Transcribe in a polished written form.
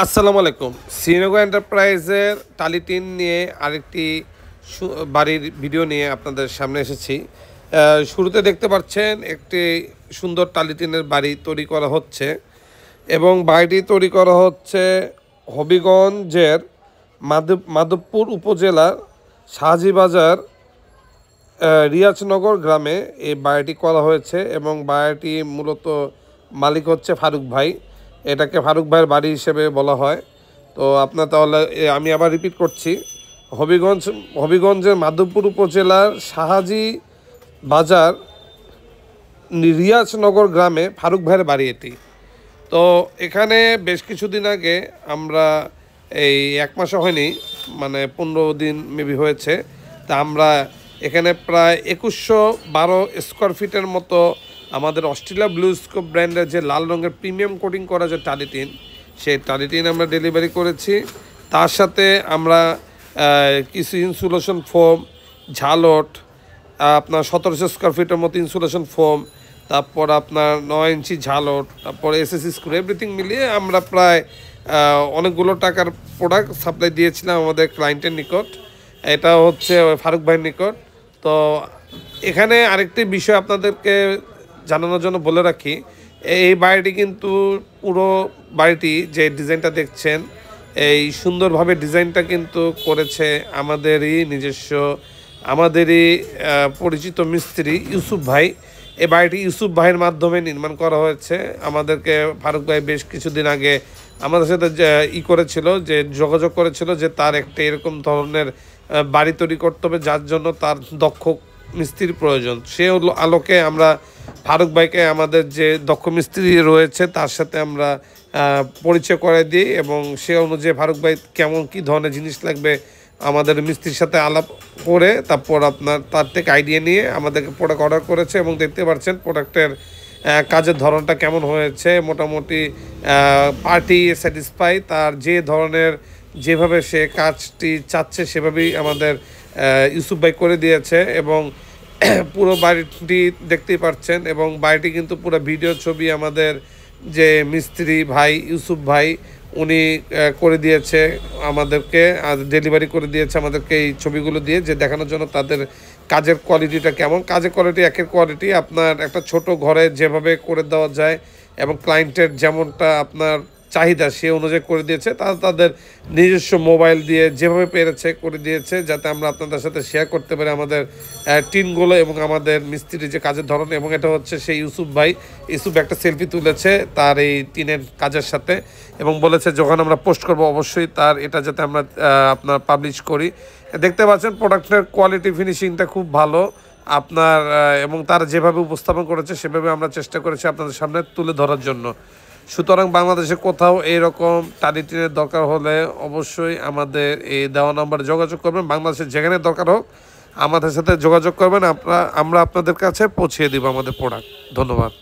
আসসালামু আলাইকুম। শ্রীনগর এন্টারপ্রাইজের টালি টিন নিয়ে আরেকটি বাড়ির ভিডিও নিয়ে আপনাদের সামনে এসেছি। শুরুতে দেখতে পাচ্ছেন একটি সুন্দর টালি টিনের বাড়ি তৈরি করা হচ্ছে এবং বাড়িটি তৈরি করা হচ্ছে হবিগঞ্জের মাধবপুর উপজেলার শাহজিবাজার রিয়াজনগর গ্রামে এই বাড়িটি করা হয়েছে এবং বাড়িটি মূলত মালিক হচ্ছে ফারুক ভাই। এটাকে ফারুক ভাইয়ের বাড়ি হিসেবে বলা হয়। তো আপনার তাহলে আমি আবার রিপিট করছি, হবিগঞ্জের মাধবপুর উপজেলার শাহাজি বাজার রিয়াজনগর গ্রামে ফারুক ভাইয়ের বাড়ি এটি। তো এখানে বেশ কিছুদিন আগে আমরা এই এক মাসও হয়নি, মানে 15 দিন মেবি হয়েছে, তা আমরা এখানে প্রায় 2112 স্কোয়ার ফিটের মতো আমাদের অস্ট্রেলিয়া ব্লু স্কোপ ব্র্যান্ডের যে লাল রঙের প্রিমিয়াম কোটিং করা যে টালি টিন, সেই টালি টিন আমরা ডেলিভারি করেছি। তার সাথে আমরা কিছু ইনসুলেশন ফোম, ঝালট, আপনার 1700 স্কোয়ার ফিটের মতো ইনসুলেশন ফোম, তারপর আপনার 9 ইঞ্চি ঝালট, তারপর এসএসসি স্ক্রু, এভরিথিং মিলিয়ে আমরা প্রায় অনেকগুলো টাকার প্রোডাক্ট সাপ্লাই দিয়েছিলাম আমাদের ক্লায়েন্টের নিকট। এটা হচ্ছে ফারুক ভাইয়ের নিকট। তো এখানে আরেকটি বিষয় আপনাদেরকে জানানোর জন্য বলে রাখি, এই বাড়িটি কিন্তু পুরো বাড়িটি যে ডিজাইনটা দেখছেন, এই সুন্দরভাবে ডিজাইনটা কিন্তু করেছে আমাদেরই পরিচিত মিস্ত্রি ইউসুফ ভাই। এই বাড়িটি ইউসুফ ভাইয়ের মাধ্যমে নির্মাণ করা হয়েছে। আমাদেরকে ফারুক ভাই বেশ কিছুদিন আগে আমাদের সাথে করেছিল, যে যোগাযোগ করেছিল যে তার একটা এরকম ধরনের বাড়ি তৈরি করতে হবে, যার জন্য তার দক্ষ মিস্ত্রির প্রয়োজন। সে আলোকে আমরা ফারুক ভাইকে আমাদের যে দক্ষ মিস্ত্রি রয়েছে তার সাথে আমরা পরিচয় করে দিই এবং সে অনুযায়ী ফারুক ভাই কেমন কী ধরনের জিনিস লাগবে আমাদের মিস্ত্রির সাথে আলাপ করে তারপর তার থেকে আইডিয়া নিয়ে আমাদেরকে প্রোডাক্ট অর্ডার করেছে এবং দেখতে পাচ্ছেন প্রোডাক্টের কাজের ধরনটা কেমন হয়েছে। মোটামুটি পার্টি স্যাটিসফাই, তার যে ধরনের যেভাবে সে কাজটি চাচ্ছে সেভাবেই আমাদের ইউসুফ ভাই করে দিয়েছে এবং পুরো বাড়িটি দেখতেই পাচ্ছেন এবং বাড়িটি কিন্তু পুরো ভিডিও ছবি আমাদের যে মিস্ত্রি ভাই ইউসুফ ভাই উনি করে দিয়েছে আমাদেরকে, আর ডেলিভারি করে দিয়েছে আমাদেরকে এই ছবিগুলো দিয়ে, যে দেখানোর জন্য তাদের কাজের কোয়ালিটিটা কেমন। কাজের কোয়ালিটি একের কোয়ালিটি, আপনার একটা ছোট ঘরে যেভাবে করে দেওয়া যায় এবং ক্লায়েন্টের যেমনটা আপনার চাহিদা সে অনুযায়ী করে দিয়েছে। তাদের নিজস্ব মোবাইল দিয়ে যেভাবে পেরেছে করে দিয়েছে, যাতে আমরা আপনাদের সাথে শেয়ার করতে পারি আমাদের টিনগুলো এবং আমাদের মিস্ত্রির যে কাজের ধরন। এবং এটা হচ্ছে সেই ইউসুফ একটা সেলফি তুলেছে তার এই টিনের কাজের সাথে এবং বলেছে যখন আমরা পোস্ট করব অবশ্যই তার এটা যাতে আমরা আপনার পাবলিশ করি। দেখতে পাচ্ছেন প্রোডাক্টের কোয়ালিটি ফিনিশিংটা খুব ভালো আপনার, এবং তারা যেভাবে উপস্থাপন করেছে সেভাবে আমরা চেষ্টা করেছি আপনাদের সামনে তুলে ধরার জন্য। সুতরাং বাংলাদেশে কোথাও এইরকম টালি টিনের দরকার হলে অবশ্যই আমাদের এই দেওয়া নাম্বারে যোগাযোগ করবেন। বাংলাদেশের যেখানে দরকার হোক আমাদের সাথে যোগাযোগ করবেন, আমরা আপনাদের কাছে পৌঁছিয়ে দিব আমাদের প্রোডাক্ট। ধন্যবাদ।